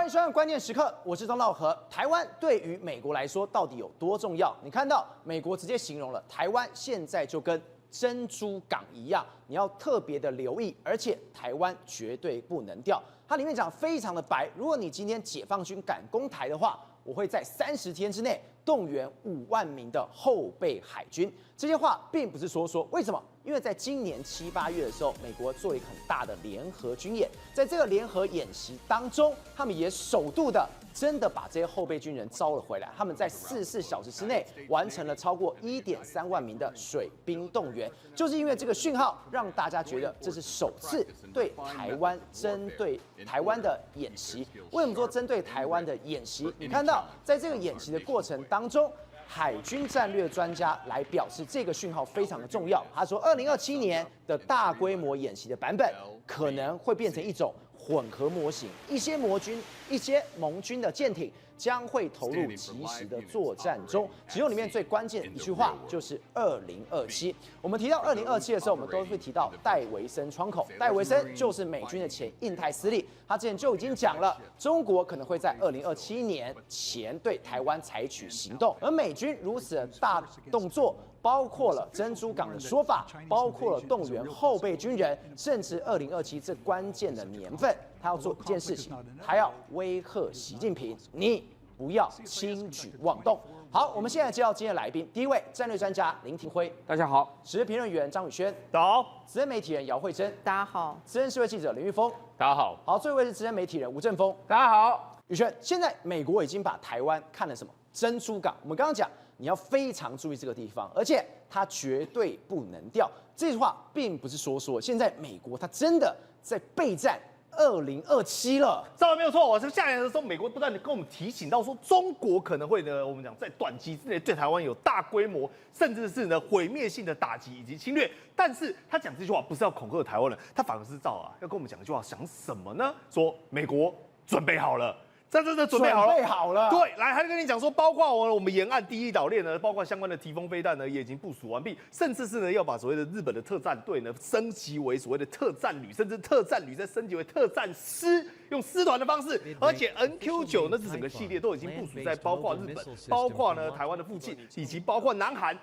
欢迎收看《关键时刻》，我是钟道和。台湾对于美国来说到底有多重要？你看到美国直接形容了台湾现在就跟珍珠港一样，你要特别的留意，而且台湾绝对不能掉。它里面讲非常的白，如果你今天解放军敢攻台的话，我会在30天之内动员5万名的后备海军。这些话并不是说说，为什么？因为在今年7、8月的时候，美国做了一个很大的联合军演，在这个联合演习当中，他们也首度的真的把这些后备军人招了回来。他们在44小时之内完成了超过1.3万名的水兵动员，就是因为这个讯号，让大家觉得这是首次对台湾针对台湾的演习。为什么说针对台湾的演习？你看到在这个演习的过程当中，海军战略专家来表示，这个讯号非常的重要。他说，2027年的大规模演习的版本可能会变成一种混合模型，一些盟军的舰艇将会投入即时的作战中。其中里面最关键的一句话就是2027。我们提到2027的时候，我们都会提到戴维森窗口。戴维森就是美军的前印太司令，他之前就已经讲了，中国可能会在2027年前对台湾采取行动。而美军如此的大动作，包括了珍珠港的说法，包括了动员后备军人，甚至2027这关键的年份，他要做一件事情，他要威吓习近平，你不要轻举妄动。好，我们现在接到今天的来宾，第一位战略专家林廷辉，大家好；时事评论员张宇轩，大家好；资深媒体人姚慧珍，大家好；资深社会记者林玉峰，大家好；好，最后一位是资深媒体人吴正峰，大家好。宇轩，现在美国已经把台湾看了什么珍珠港？我们刚刚讲，你要非常注意这个地方，而且它绝对不能掉。这句话并不是说说，现在美国它真的在备战2027了。照的没有错，我是下来的时候，美国不断的跟我们提醒到说，中国可能会呢，我们讲在短期之内对台湾有大规模，甚至是呢毁灭性的打击以及侵略。但是他讲这句话不是要恐吓台湾人，他反而是要跟我们讲一句话，想什么呢？说美国准备好了。真的准备好了，对，来，还跟你讲说，包括我们沿岸第一岛链呢，包括相关的敌风飞弹呢，也已经部署完毕，甚至是呢要把所谓的日本的特战队呢升级为所谓的特战旅，甚至特战旅再升级为特战师，用师团的方式，而且 NQ9呢这整个系列都已经部署在包括日本、包括呢台湾的附近，以及包括南韩。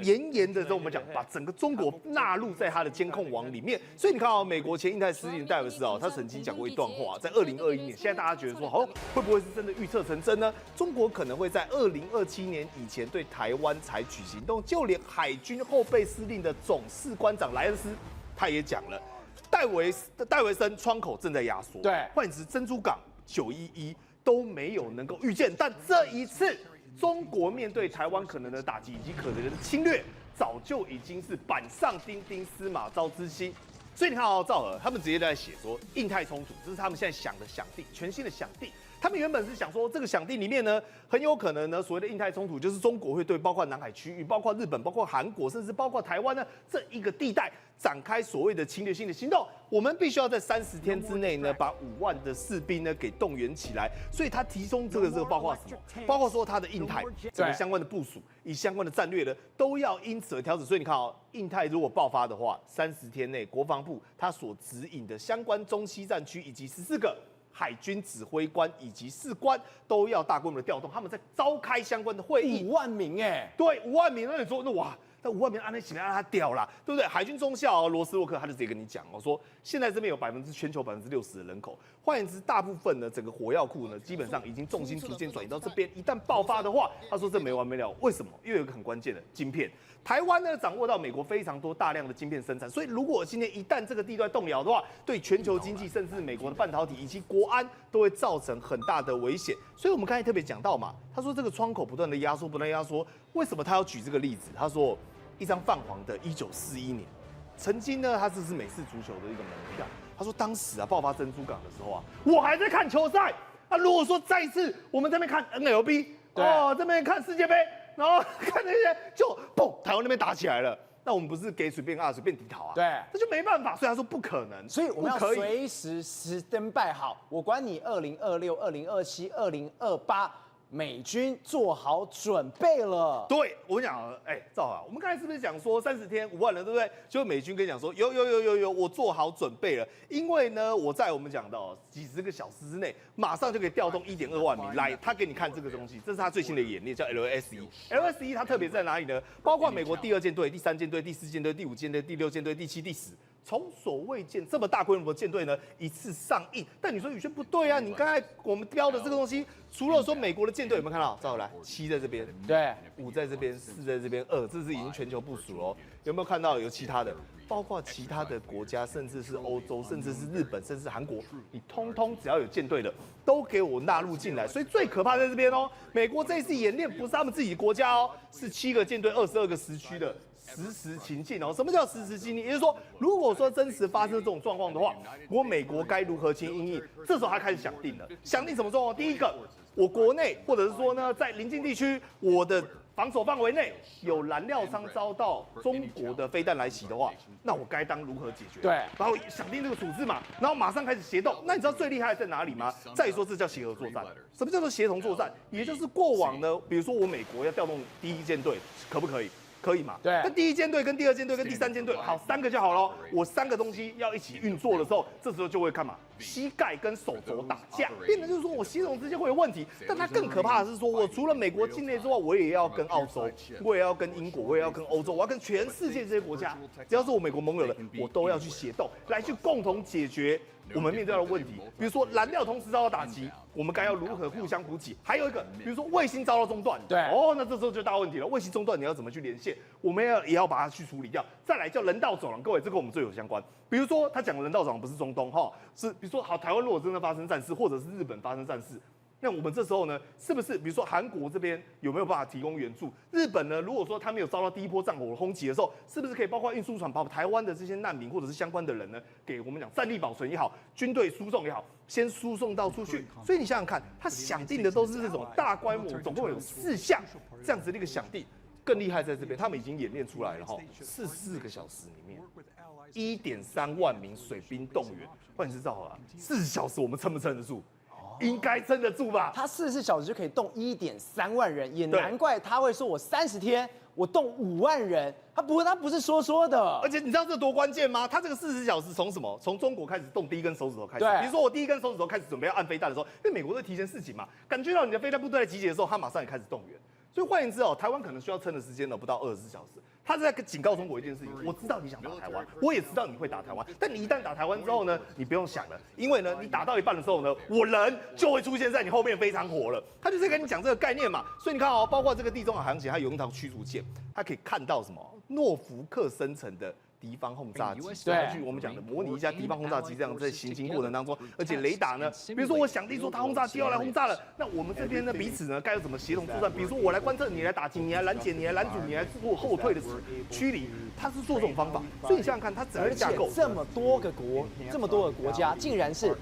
严的跟我们讲，把整个中国纳入在他的监控网里面。所以你看啊，美国前印太司令戴维斯他曾经讲过一段话，在2021年，现在大家觉得说，会不会是真的预测成真呢？中国可能会在2027年以前对台湾采取行动，就连海军后备司令的总士官长莱恩斯，他也讲了，戴维森窗口正在压缩，对，换言之，珍珠港、911都没有能够预见，但这一次。中国面对台湾可能的打击以及可能的侵略，早就已经是板上钉钉、司马昭之心。所以你看赵和他们直接在写说，印太冲突，这是他们现在想的想定，全新的想定。他们原本是想说，这个想定里面呢，很有可能呢，所谓的印太冲突，就是中国会对包括南海区域、包括日本、包括韩国，甚至包括台湾呢这一个地带展开所谓的侵略性的行动。我们必须要在30天之内呢，把5万的士兵呢给动员起来。所以他提供这个包括什么？包括说他的印太整个相关的部署，以相关的战略呢，都要因此而调整。所以你看印太如果爆发的话，30天内国防部他所指引的相关中西战区以及14个。海军指挥官以及士官都要大规模的调动，他们在召开相关的会议。5万名对，5万名。那你说，哇，那5万名按那起来让他屌啦，对不对？海军中校罗斯洛克他就直接跟你讲说现在这边有全球60%的人口，换言之，大部分呢整个火药库呢基本上已经重心逐渐转移到这边。一旦爆发的话，他说这没完没了。为什么？因为有一个很关键的晶片。台湾呢掌握到美国非常多大量的晶片生产，所以如果今天一旦这个地段动摇的话，对全球经济甚至美国的半导体以及国安都会造成很大的危险。所以我们刚才特别讲到嘛，他说这个窗口不断的压缩，为什么他要举这个例子？他说一张泛黄的1941年，曾经呢他这是美式足球的一个门票。他说当时爆发珍珠港的时候我还在看球赛。如果说再一次我们这边看 NLB， 这边看世界杯。然后看那些就嘣，台湾那边打起来了，那我们不是给随便随便低逃啊？对，这就没办法。所以他说不可能，所以我们要随时登拜好，我管你2026、2027、2028，美军做好准备了。对我讲，赵啊，我们刚才是不是讲说30天5万人，对不对？就美军跟你讲说，有，我做好准备了，因为呢，我在我们讲到几十个小时之内，马上就可以调动1.2万名来，他给你看这个东西，这是他最新的演练，叫 LSE。LSE 它特别在哪里呢？包括美国第2舰队、第3舰队、第4舰队、第5舰队、第6舰队、第7、第10。从所未见这么大规模的舰队呢，一次上映。但你说宇轩不对啊，你刚才我们标的这个东西，除了说美国的舰队有没有看到？照来7在这边，对，5在这边，4在这边，2这是已经全球部署了。有没有看到有其他的？包括其他的国家，甚至是欧洲，甚至是日本，甚至是韩国，你通通只要有舰队的，都给我纳入进来。所以最可怕在这边哦，美国这一次演练不是他们自己的国家哦，是7个舰队，22个时区的。实时情境哦，什么叫实时情境？也就是说，如果说真实发生这种状况的话，美国该如何去因应？这时候他开始想定了，想定什么状况？第一个，我国内或者是说呢，在邻近地区，我的防守范围内有燃料商遭到中国的飞弹来袭的话，那我该当如何解决？对，然后想定这个处置嘛，然后马上开始协动。那你知道最厉害在哪里吗？再说这叫协和作战。什么叫做协同作战？也就是过往呢，比如说我美国要调动第1舰队，可不可以？可以嘛？对。那第1舰队、跟第2舰队、跟第3舰队，好，3个就好了。我3个东西要一起运作的时候，这时候就会干嘛？膝盖跟手肘打架，变成就是说我系统之间会有问题。但它更可怕的是说，我除了美国境内之外，我也要跟澳洲，我也要跟英国，我也要跟欧洲，我要跟全世界这些国家，只要是我美国盟友的，我都要去协动，来去共同解决我们面对到的问题。比如说燃料同时遭到打击，我们该要如何互相补给？还有一个，比如说卫星遭到中断，对，那这时候就大问题了。卫星中断你要怎么去连线？我们也要把它去处理掉。再来叫人道走廊，各位这个我们最有相关。比如说他讲的人道走廊不是中东哈，是比如说好台湾如果真的发生战事，或者是日本发生战事。那我们这时候呢，是不是比如说韩国这边有没有办法提供援助？日本呢，如果说他没有遭到第1波战火的轰击的时候，是不是可以包括运输船把台湾的这些难民或者是相关的人呢，给我们讲战力保存也好，军队输送也好，先输送到出去？所以你想想看，他想定的都是这种大规模，总共有4项这样子的一个想定。更厉害在这边，他们已经演练出来了哈，44个小时里面，1.3万名水兵动员，换言之，啊，40小时我们撑不撑得住？应该撑得住吧？他44小时就可以动1.3万人，也难怪他会说我30天我动5万人。他不是说的。而且你知道这多关键吗？他这个40小时从什么？从中国开始动第1根手指头开始。对，比如说我第1根手指头开始准备要按飞弹的时候，因为美国会提前示警嘛，感觉到你的飞弹部队在集结的时候，他马上也开始动员。所以换言之哦，台湾可能需要撑的时间呢不到24小时。他是在警告中国一件事情：我知道你想打台湾，我也知道你会打台湾，但你一旦打台湾之后呢，你不用想了，因为呢，你打到一半的时候呢，我人就会出现在你后面非常火了。他就是跟你讲这个概念嘛。所以你看哦，包括这个地中海航行，它有一条驱逐舰，它可以看到什么诺福克生成的敌方轰炸机，对，我们讲的模拟一架敌方轰炸机这样在行进过程当中，而且雷达呢，比如说我想定说他轰炸机要来轰炸了，那我们这边呢彼此呢该有怎么协同作战？比如说我来观测，你来打击，你来拦截，你来拦阻，你来做后退的驱离，他是做这种方法。所以你想想看，他整个架构这么多个国家，竟然是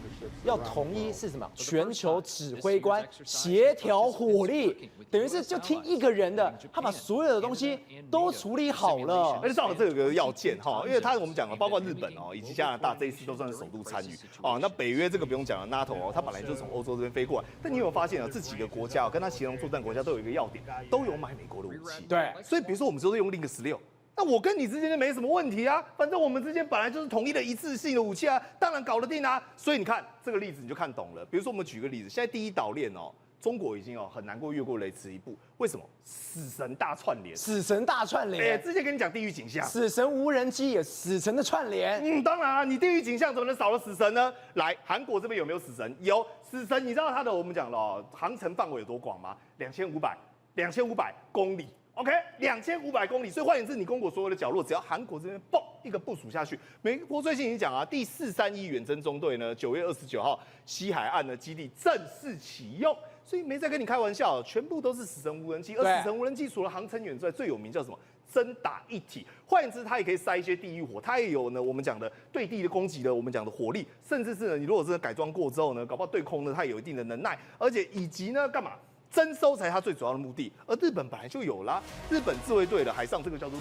要统一是什么？全球指挥官协调火力，等于是就听一个人的，他把所有的东西都处理好了。而且正好这有个要件哈，因为我们讲了，包括日本哦以及加拿大这一次都算是首度参与哦。那北约这个不用讲了 ，NATO 哦，它本来就是从欧洲这边飞过来。但你有没有发现啊，这几个国家跟它协同作战国家都有一个要点，都有买美国的武器。对，所以比如说我们就是用 Link 16。那我跟你之间就没什么问题啊，反正我们之间本来就是统一的一致性的武器啊，当然搞得定啊。所以你看这个例子你就看懂了。比如说我们举个例子，现在第一岛链哦，中国已经很难过越过雷池一步。为什么？死神大串联。死神大串联。之前跟你讲地狱景象，死神无人机也死神的串联。当然啊，你地狱景象怎么能少了死神呢？来，韩国这边有没有死神？有死神，你知道它的我们讲了航程范围有多广吗？2500公里。OK，2500公里，所以换言之，你中国所有的角落，只要韩国这边嘣一个部署下去，美国最近已经讲啊，第431远征中队呢，9月29号西海岸的基地正式启用，所以没在跟你开玩笑，全部都是死神无人机，而死神无人机除了航程远之外，最有名叫什么？真打一体。换言之，它也可以塞一些地狱火，它也有呢我们讲的对地的攻击的我们讲的火力，甚至是呢你如果真的改装过之后呢，搞不好对空呢它也有一定的能耐，而且以及呢干嘛？征收才是它最主要的目的。而日本本来就有啦，日本自卫队的海上这个叫做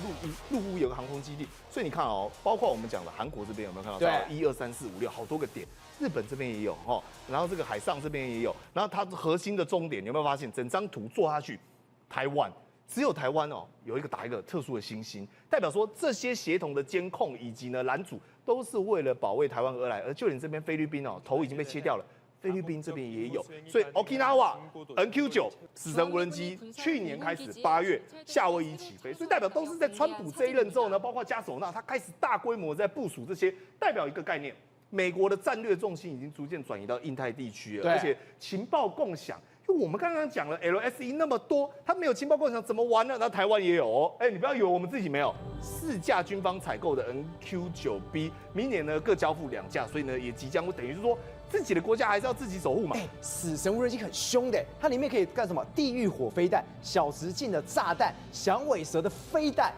陆屋有个航空基地，所以你看哦，包括我们讲的韩国这边有没有看到？对，1、2、3、4、5、6好多个点，日本这边也有哈，然后这个海上这边也有，然后它核心的终点，你有没有发现整张图做下去，台湾。只有台湾哦，有一个打一个特殊的星星，代表说这些协同的监控以及呢拦阻都是为了保卫台湾而来，而就连这边菲律宾哦头已经被切掉了，菲律宾这边也有，所以 Okinawa NQ9死神无人机去年开始8月夏威夷起飞，所以代表都是在川普这一任之后呢，包括加索纳他开始大规模在部署这些，代表一个概念，美国的战略重心已经逐渐转移到印太地区了，而且情报共享。就我们刚刚讲了 LSE 那么多，它没有情报共享怎么玩呢？那台湾也有哦。你不要以为我们自己没有，4架军方采购的 NQ9B， 明年呢各交付2架，所以呢也即将等于是说自己的国家还是要自己守护嘛。死神无人机很凶的，它里面可以干什么？地狱火飞弹、小直径的炸弹、响尾蛇的飞弹。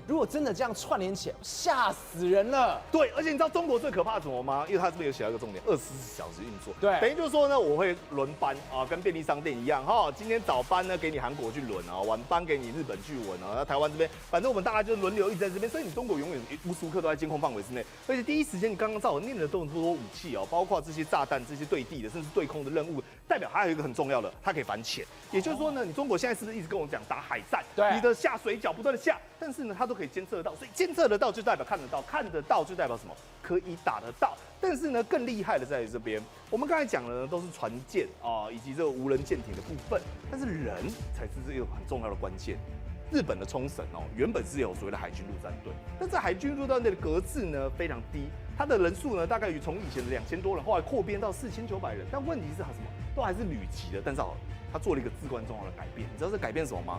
如果真的这样串联起来，吓死人了。对，而且你知道中国最可怕的什么吗？因为它这边有写到一个重点，24小时运作。对，等于就是说呢，我会轮班啊，跟便利商店一样哈。今天早班呢给你韩国去轮啊，晚班给你日本去轮啊。那台湾这边，反正我们大家就轮流一直在这边，所以你中国永远无时无刻都在监控范围之内。而且第一时间，你刚刚照我念的都很多武器哦，包括这些炸弹、这些对地的，甚至对空的任务，代表还有一个很重要的，它可以反潜。也就是说呢，你中国现在是不是一直跟我讲打海战？对，你的下水饺不断的下，但是呢，它都可以监测得到。所以监测得到就代表看得到，看得到就代表什么？可以打得到。但是呢，更厉害的在于这边，我们刚才讲的呢都是船舰啊，以及这个无人舰艇的部分，但是人才是这个很重要的关键。日本的冲绳哦，原本是有所谓的海军陆战队，但这海军陆战队的格式呢非常低，它的人数呢大概从以前的2000多人，后来扩编到4900人。但问题是什么？都还是旅级的，但是他做了一个至关重要的改变。你知道这改变什么吗？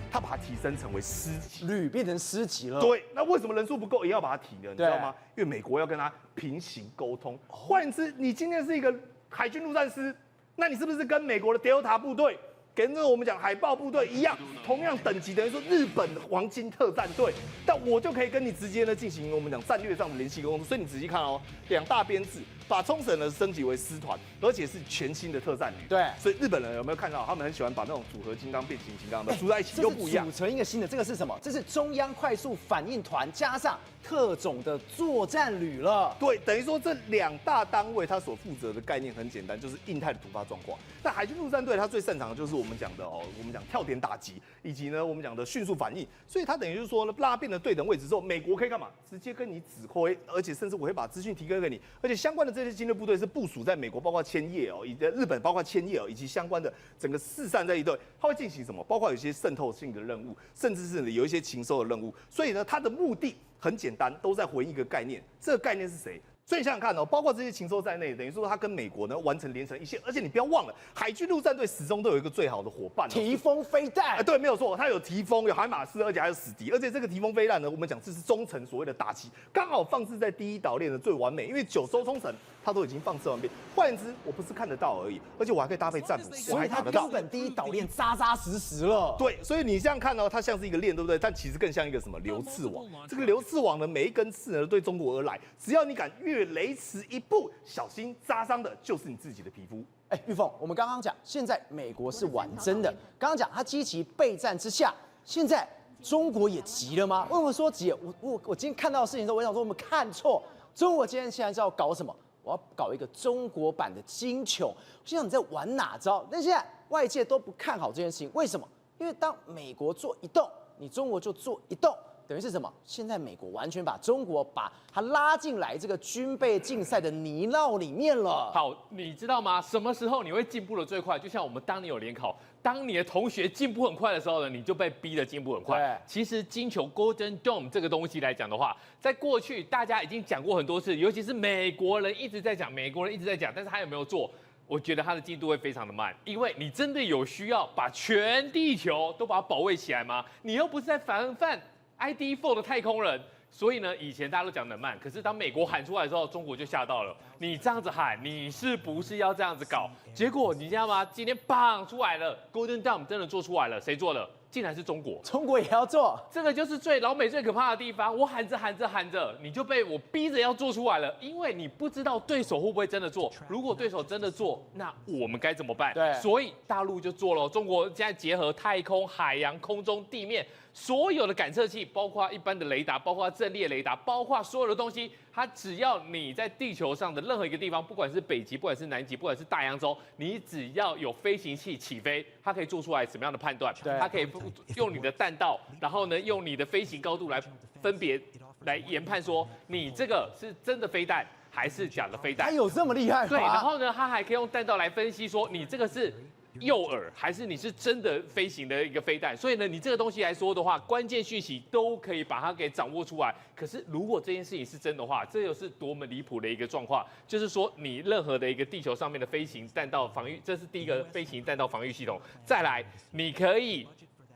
他把它提升成为师级，旅变成师级了。对，那为什么人数不够也要把它提呢？你知道吗？因为美国要跟他平行沟通。换言之，你今天是一个海军陆战师，那你是不是跟美国的 Delta 部队，跟那个我们讲海豹部队一样，同样等级，等于说日本的黄金特战队？但我就可以跟你直接呢进行我们讲战略上的联系沟通。所以你仔细看哦，2大编制。把冲绳呢升级为师团，而且是全新的特战旅。对，所以日本人有没有看到？他们很喜欢把那种组合金刚、变形金刚的组在一起，又不一样。组成一个新的，这个是什么？这是中央快速反应团加上特种的作战旅了。对，等于说这2大单位它所负责的概念很简单，就是印太的突发状况。那海军陆战队它最擅长的就是我们讲的我们讲跳点打击，以及呢我们讲的迅速反应。所以它等于就是说呢，拉变了对等位置之后，美国可以干嘛？直接跟你指挥，而且甚至我会把资讯提供给你，而且相关的这些军队部队是部署在美国，包括千叶以及日本包括千叶以及相关的整个四散在一队，它会进行什么？包括有些渗透性的任务，甚至是有一些情收的任务。所以呢，它的目的很简单，都在回应一个概念。这个概念是谁？所以你想想看哦，包括这些情收在内，等于说它跟美国呢完成连成一线，而且你不要忘了，海军陆战队始终都有一个最好的伙伴，提风飞弹。对，没有错，它有提风，有海马斯，而且还有死敌，而且这个提风飞弹呢，我们讲这是中程所谓的打击，刚好放置在第一岛链的最完美，因为9州冲绳它都已经放置完毕。换言之，我不是看得到而已，而且我还可以搭配战斧，我还打得到。根本第一岛链扎扎实实了。对，所以你这样看哦，它像是一个链，对不对？但其实更像一个什么流刺网。这个流刺网呢，每一根刺呢对中国而来，只要你敢越雷池一步，小心扎伤的就是你自己的皮肤。玉凤，我们刚刚讲，现在美国是玩真的。刚刚讲它积极备战之下，现在中国也急了吗？为什么说急？我今天看到的事情之后，我想说我们看错，中国今天现在是要搞什么？我要搞一个中国版的金球。我心想你在玩哪招？但现在外界都不看好这件事情，为什么？因为当美国做一动，你中国就做一动。等于是什么？现在美国完全把中国把它拉进来这个军备竞赛的泥淖里面了。好，你知道吗？什么时候你会进步的最快？就像我们当年有联考，当你的同学进步很快的时候呢，你就被逼得进步很快。其实金球 Golden Dome 这个东西来讲的话，在过去大家已经讲过很多次，尤其是美国人一直在讲，但是他有没有做？我觉得它的进度会非常的慢，因为你真的有需要把全地球都把它保卫起来吗？你又不是在防范ID4 的太空人，所以呢，以前大家都讲得慢，可是当美国喊出来的时候，中国就吓到了。你这样子喊，你是不是要这样子搞？结果你知道吗？今天砰出来了 ，Golden Dome 真的做出来了，谁做的？竟然是中国。中国也要做，这个就是老美最可怕的地方。我喊着，你就被我逼着要做出来了，因为你不知道对手会不会真的做。如果对手真的做，那我们该怎么办？对，所以大陆就做了。中国现在结合太空、海洋、空中、地面所有的感测器，包括一般的雷达，包括阵列雷达，包括所有的东西，它只要你在地球上的任何一个地方，不管是北极，不管是南极，不管是大洋洲，你只要有飞行器起飞，它可以做出来什么样的判断？它可以用你的弹道，然后呢，用你的飞行高度来分别来研判说，你这个是真的飞弹还是假的飞弹？它有这么厉害吗？对，然后呢，它还可以用弹道来分析说，你这个是诱饵还是你是真的飞行的一个飞弹？所以呢，你这个东西来说的话，关键讯息都可以把它给掌握出来。可是如果这件事情是真的话，这又是多么离谱的一个状况！就是说，你任何的一个地球上面的飞行弹道防御，这是第一个飞行弹道防御系统。再来，你可以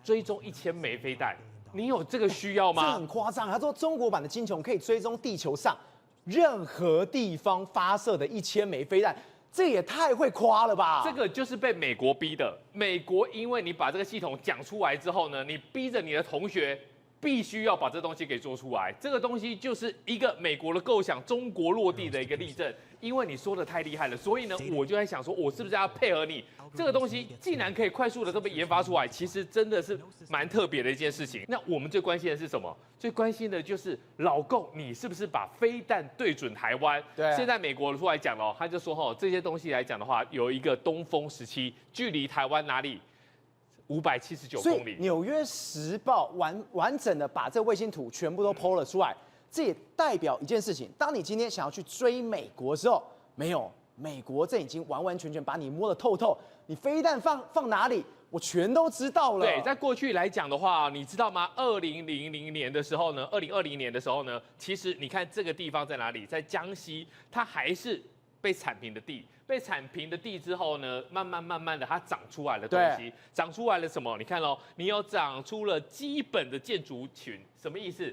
追踪1000枚飞弹，你有这个需要这吗？很夸张。他说中国版的金穹可以追踪地球上任何地方发射的1000枚飞弹。这也太会夸了吧！这个就是被美国逼的。美国因为你把这个系统讲出来之后呢，你逼着你的同学必须要把这东西给做出来。这个东西就是一个美国的构想，中国落地的一个例证。因为你说的太厉害了，所以呢，我就在想说，我是不是要配合你？这个东西竟然可以快速的都被研发出来，其实真的是蛮特别的一件事情。那我们最关心的是什么？最关心的就是老共，你是不是把飞弹对准台湾？对，现在美国出来讲了，他就说这些东西来讲的话，有一个东风17，距离台湾哪里？579公里。《纽约时报》完整的把这卫星图全部都PO了出来。这也代表一件事情：当你今天想要去追美国的时候，没有美国这已经完完全全把你摸得透透，你飞弹放哪里，我全都知道了。对，在过去来讲的话，你知道吗？2000年的时候呢，2020年的时候呢，其实你看这个地方在哪里，在江西，它还是被铲平的地。被铲平的地之后呢，慢慢的它长出来了东西，长出来了什么？你看咯，你有长出了基本的建筑群，什么意思？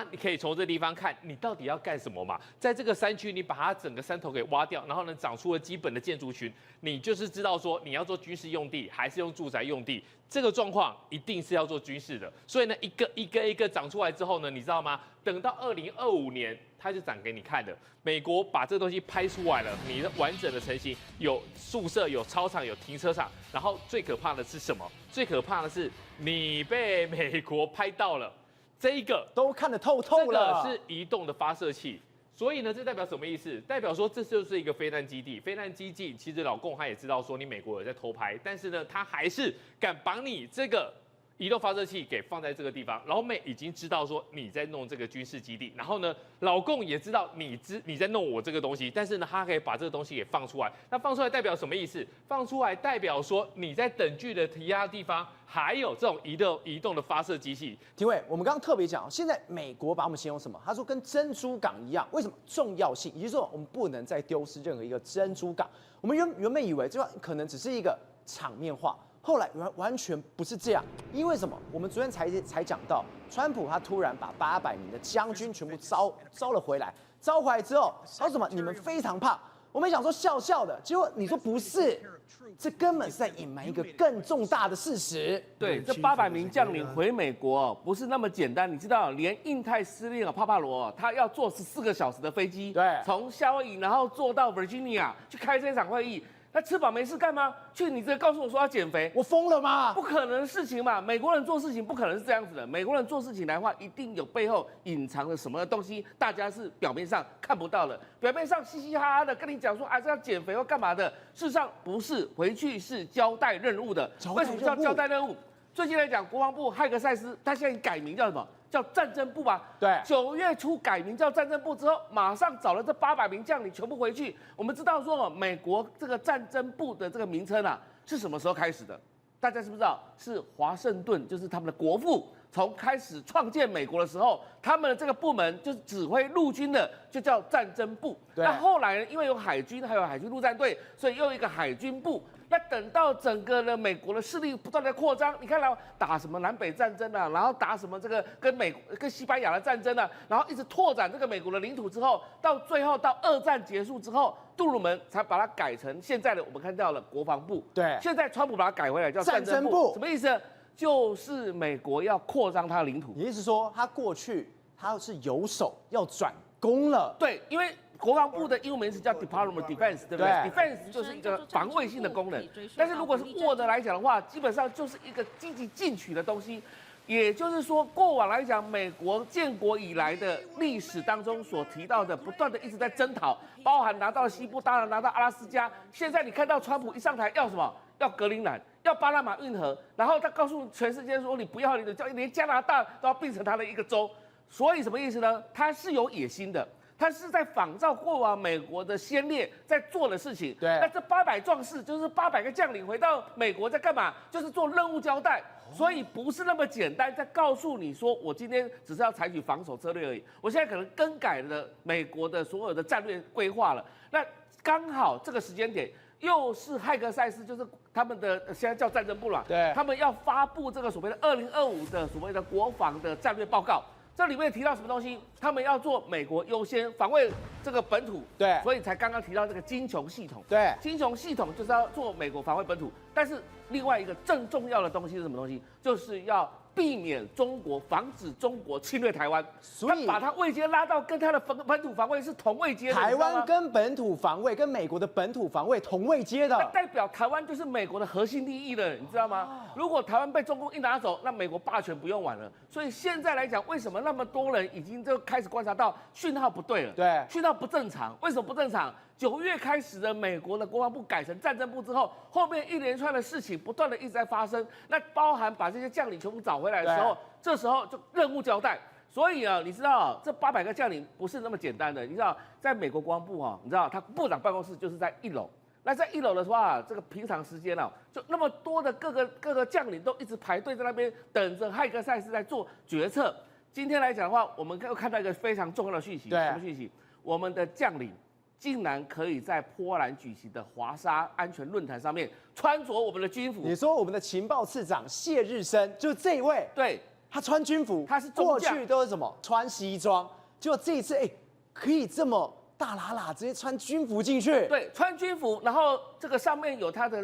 你可以从这地方看，你到底要干什么嘛？在这个山区，你把它整个山头给挖掉，然后呢，长出了基本的建筑群，你就是知道说你要做军事用地还是用住宅用地。这个状况一定是要做军事的，所以呢，一个长出来之后呢，你知道吗？等到2025年，它就长给你看的。美国把这个东西拍出来了，你的完整的成型，有宿舍、有操场、有停车场，然后最可怕的是什么？最可怕的是你被美国拍到了。这一个都看得透透了，这个是移动的发射器，所以呢，这代表什么意思？代表说这就是一个飞弹基地。飞弹基地其实老共他也知道说你美国有在偷拍，但是呢，他还是敢把你这个移动发射器给放在这个地方。老美已经知道说你在弄这个军事基地，然后呢，老共也知道你在弄我这个东西，但是呢，他可以把这个东西给放出来。那放出来代表什么意思？放出来代表说你在等距的其他地方还有这种移动的发射机器。廷伟，我们刚刚特别讲，现在美国把我们形容什么？他说跟珍珠港一样，为什么重要性？也就是说，我们不能再丢失任何一个珍珠港。我们原本以为这可能只是一个场面话。后来完全不是这样，因为什么？我们昨天才讲到，川普他突然把800名的将军全部招了回来，招回来之后，他说什么？你们非常怕。我们想说笑笑的，结果你说不是，这根本是在隐瞒一个更重大的事实。对，这800名将领回美国不是那么简单，你知道，连印太司令帕帕罗他要坐14个小时的飞机，对，从夏威夷然后坐到 Virginia 去开这场会议。那吃饱没事干吗？你这告诉我说要减肥，我疯了吗？不可能的事情嘛！美国人做事情不可能是这样子的。美国人做事情来的话，一定有背后隐藏的什么东西，大家是表面上看不到的。表面上嘻嘻哈哈的跟你讲说是要减肥或干嘛的，事实上不是，回去是交代任务的。为什么叫交代任务？最近来讲，国防部汉克塞斯他现在改名叫什么？叫战争部吧。对，9月初改名叫战争部之后，马上找了这800名将领全部回去。我们知道说，美国这个战争部的这个名称啊，是什么时候开始的？大家知不知道？是华盛顿，就是他们的国父，从开始创建美国的时候，他们的这个部门就是指挥陆军的，就叫战争部。那后来呢，因为有海军，还有海军陆战队，所以又一个海军部。那等到整个的美国的势力不断的扩张，你看到打什么南北战争啊，然后打什么这个跟西班牙的战争啊，然后一直拓展这个美国的领土之后，到最后到2战结束之后，杜鲁门才把它改成现在的我们看到了国防部。对，现在川普把它改回来叫战争部，什么意思？就是美国要扩张它的领土。你意思说，他过去他是有手要转攻了？对，因为国防部的英文名字叫 Department of Defense， 对不对对 ？Defense 就是一个防卫性的功能，但是如果是 War 的来讲的话，基本上就是一个积极进取的东西。也就是说，过往来讲，美国建国以来的历史当中所提到的，不断的一直在征讨，包含拿到西部，当然拿到阿拉斯加。现在你看到川普一上台要什么？要格陵兰，要巴拿马运河，然后他告诉全世界说，你不要你的，连加拿大都要变成他的一个州。所以什么意思呢？他是有野心的。他是在仿照过往美国的先烈在做的事情。对，那这800壮士就是800个将领回到美国在干嘛？就是做任务交代。所以不是那么简单，在告诉你说，我今天只是要采取防守策略而已。我现在可能更改了美国的所有的战略规划了。那刚好这个时间点又是骇客赛斯，就是他们的现在叫战争部了。对，他们要发布这个所谓的2025的所谓的国防的战略报告。这里面提到什么东西？他们要做美国优先防卫这个本土，对，所以才刚刚提到这个金琼系统，对，金琼系统就是要做美国防卫本土，但是另外一个更重要的东西是什么东西？就是要避免中国，防止中国侵略台湾，所以他把它位阶拉到跟他的本土防卫是同位阶的。台湾跟本土防卫跟美国的本土防卫同位阶的，那代表台湾就是美国的核心利益了，你知道吗？如果台湾被中共一拿走，那美国霸权不用玩了。所以现在来讲，为什么那么多人已经就开始观察到讯号不对了？对，讯号不正常。为什么不正常？9月开始的美国的国防部改成战争部之后，后面一连串的事情不断的一直在发生，那包含把这些将领全部找回来的时候，这时候就任务交代。所以啊，你知道这800个将领不是那么简单的。你知道，在美国国防部啊，你知道他部长办公室就是在1楼。那在1楼的话，这个平常时间啊，就那么多的各个将领都一直排队在那边等着骇客赛斯在做决策。今天来讲的话，我们又看到一个非常重要的讯息，什么讯息？我们的将领竟然可以在波兰举行的华沙安全论坛上面穿着我们的军服。你说我们的情报次长谢日升，就是这一位，对，他穿军服，他是过去都是什么穿西装，结果这一次可以这么大喇喇直接穿军服进去。对，穿军服，然后这个上面有他的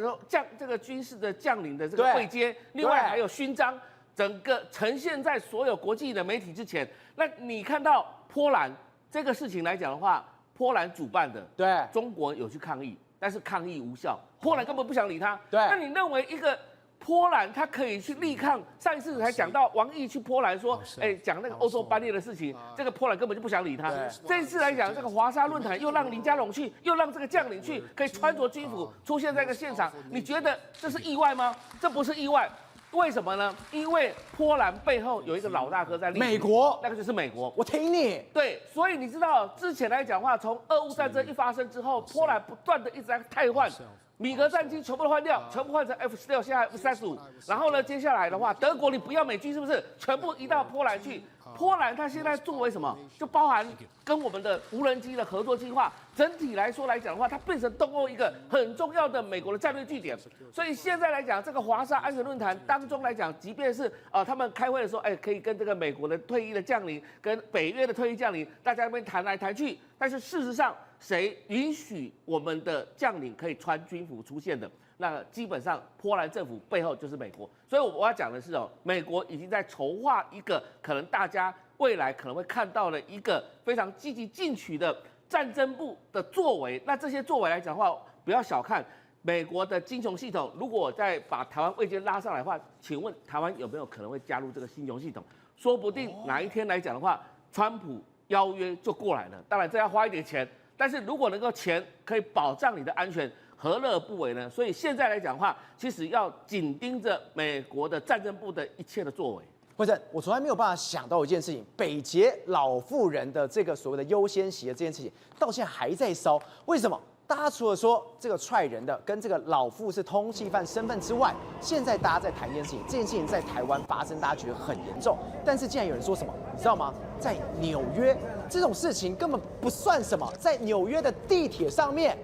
这个军事的将领的这个位阶，另外还有勋章，整个呈现在所有国际的媒体之前。那你看到波兰这个事情来讲的话，波兰主办的，对，中国有去抗议，但是抗议无效，波兰根本不想理他。对，那你认为一个波兰他可以去力抗？上一次才讲到王毅去波兰说，讲那个欧洲班列的事情，这个波兰根本就不想理他。这一次来讲，这个华沙论坛又让林佳龙去，又让这个将领去，可以穿着军服出现在这个现场，你觉得这是意外吗？这不是意外。为什么呢？因为波兰背后有一个老大哥在立，美国，那个就是美国。我挺你。对，所以你知道之前来讲的话，从俄乌战争一发生之后，波兰不断的一直在汰换。米格战机全部都换掉，全部换成F16，现在F35。然后呢，接下来的话，德国你不要美军是不是？全部移到波兰去。波兰它现在作为什么？就包含跟我们的无人机的合作计划，整体来说来讲的话，它变成东欧一个很重要的美国的战略据点。所以现在来讲，这个华沙安全论坛当中来讲，即便是他们开会的时候，可以跟这个美国的退役的将领，跟北约的退役将领，大家那边谈来谈去。但是事实上，谁允许我们的将领可以穿军服出现的？那基本上波兰政府背后就是美国，所以我要讲的是美国已经在筹划一个可能大家未来可能会看到的一个非常积极进取的战争部的作为。那这些作为来讲的话，不要小看美国的金琼系统。如果我再把台湾位阶拉上来的话，请问台湾有没有可能会加入这个金琼系统？说不定哪一天来讲的话，川普邀约就过来了。当然这要花一点钱，但是如果能够钱可以保障你的安全，何乐而不为呢？所以现在来讲的话，其实要紧盯着美国的战争部的一切的作为。或者我从来没有办法想到一件事情，北捷老妇人的这个所谓的优先席的这件事情，到现在还在烧。为什么？大家除了说这个踹人的跟这个老妇是通缉犯身份之外，现在大家在谈一件事情，这件事情在台湾发生，大家觉得很严重。但是竟然有人说什么，你知道吗？在纽约这种事情根本不算什么，在纽约的地铁上面，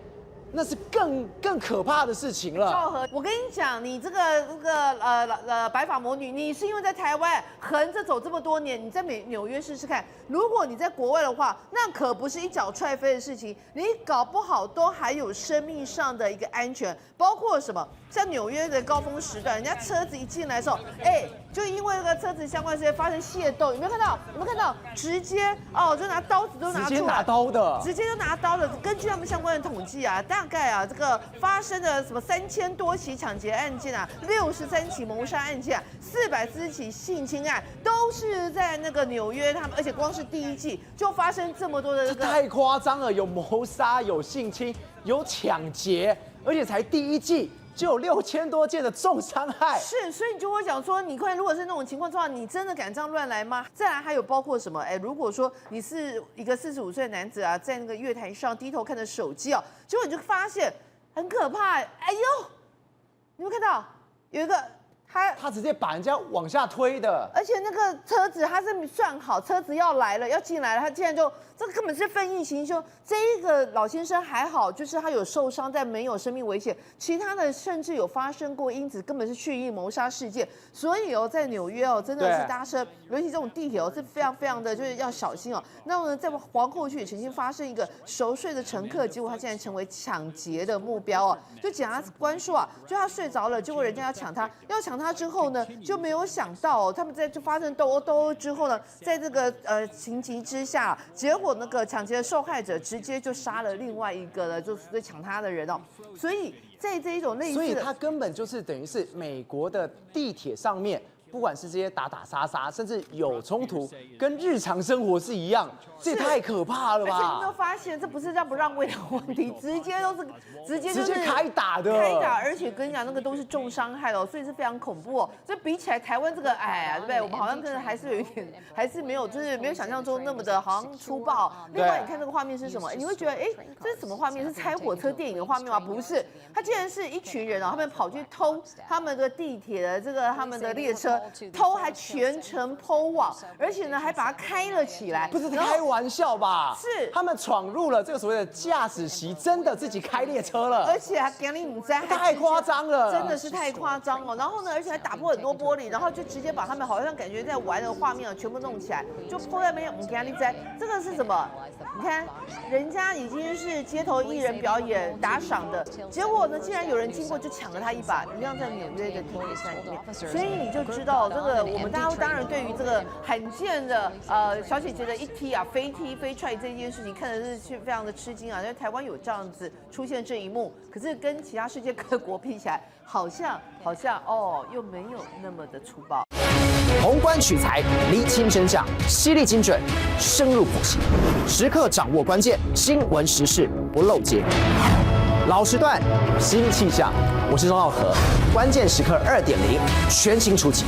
那是更可怕的事情了。赵和，我跟你讲，你这个白发魔女，你是因为在台湾横着走这么多年，你在纽约试试看，如果你在国外的话，那可不是一脚踹飞的事情，你搞不好都还有生命上的一个安全，包括什么？像纽约的高峰时段，人家车子一进来的时候，就因为那个车子相关事件发生械斗，有没有看到？有没有看到？直接就拿刀子都拿出来，直接拿刀的，直接就拿刀的。根据他们相关的统计啊，大概啊这个发生的什么3000多起抢劫案件啊，63起谋杀案件啊，440起性侵案，都是在那个纽约，他们而且光是第一季就发生这么多的这个，太夸张了，有谋杀，有性侵，有抢劫，而且才第一季。就有6000多件的重伤害，是，所以你就会讲说，你看，如果是那种情况的话，你真的敢这样乱来吗？再来还有包括什么？如果说你是一个45岁的男子啊，在那个月台上低头看着手机结果你就发现很可怕，哎呦，你有没有看到有一个他直接把人家往下推的，而且那个车子他是算好，车子要来了，要进来了，他竟然就这个根本是奋意行凶。这一个老先生还好，就是他有受伤，但没有生命危险。其他的甚至有发生过因此根本是蓄意谋杀事件。所以在纽约真的是搭车，尤其这种地铁是非常非常的就是要小心那么在皇后区也曾经发生一个熟睡的乘客，结果他竟然成为抢劫的目标就检察官说就他睡着了，结果人家要抢他之后呢，就没有想到他们就发生斗殴之后呢，在这个情急之下，结果那个抢劫的受害者直接就杀了另外一个就是抢他的人所以在这一种类似的，所以他根本就是等于是美国的地铁上面。不管是这些打打杀杀，甚至有冲突，跟日常生活是一样，这也太可怕了吧！而且你有没有发现，这不是让不让位的问题，直接就是开打的，而且跟你讲，那个都是重伤害所以是非常恐怖这比起来，台湾这个对不对？我们好像可能还是有一点，还是没有，就是没有想象中那么的好像粗暴。另外，你看这个画面是什么？你会觉得，这是什么画面？是拆火车电影的画面吗？不是，它竟然是一群人他们跑去偷他们的地铁的他们的列车。偷还全程PO网，而且呢还把它开了起来，不是开玩笑吧？是他们闯入了这个所谓的驾驶席，真的自己开列车了，而且还给你母灾，太夸张了，真的是太夸张然后呢，而且还打破很多玻璃，然后就直接把他们好像感觉在玩的画面全部弄起来，就PO在那边母给你灾，这个是什么？你看，人家已经是街头艺人表演打赏的，结果呢，竟然有人经过就抢了他一把，一样在纽约的地铁站里面，所以你就知道这个我们大家当然对于这个罕见的小姐姐的一踢飞踢飞踹这件事情看的是非常的吃惊因为台湾有这样子出现这一幕，可是跟其他世界各国比起来，好像又没有那么的粗暴。宏观取材，厘清真相，犀利精准，深入剖析，时刻掌握关键新闻时事，不漏接。老时段，新气象，我是钟浩和，关键时刻2.0全新出击。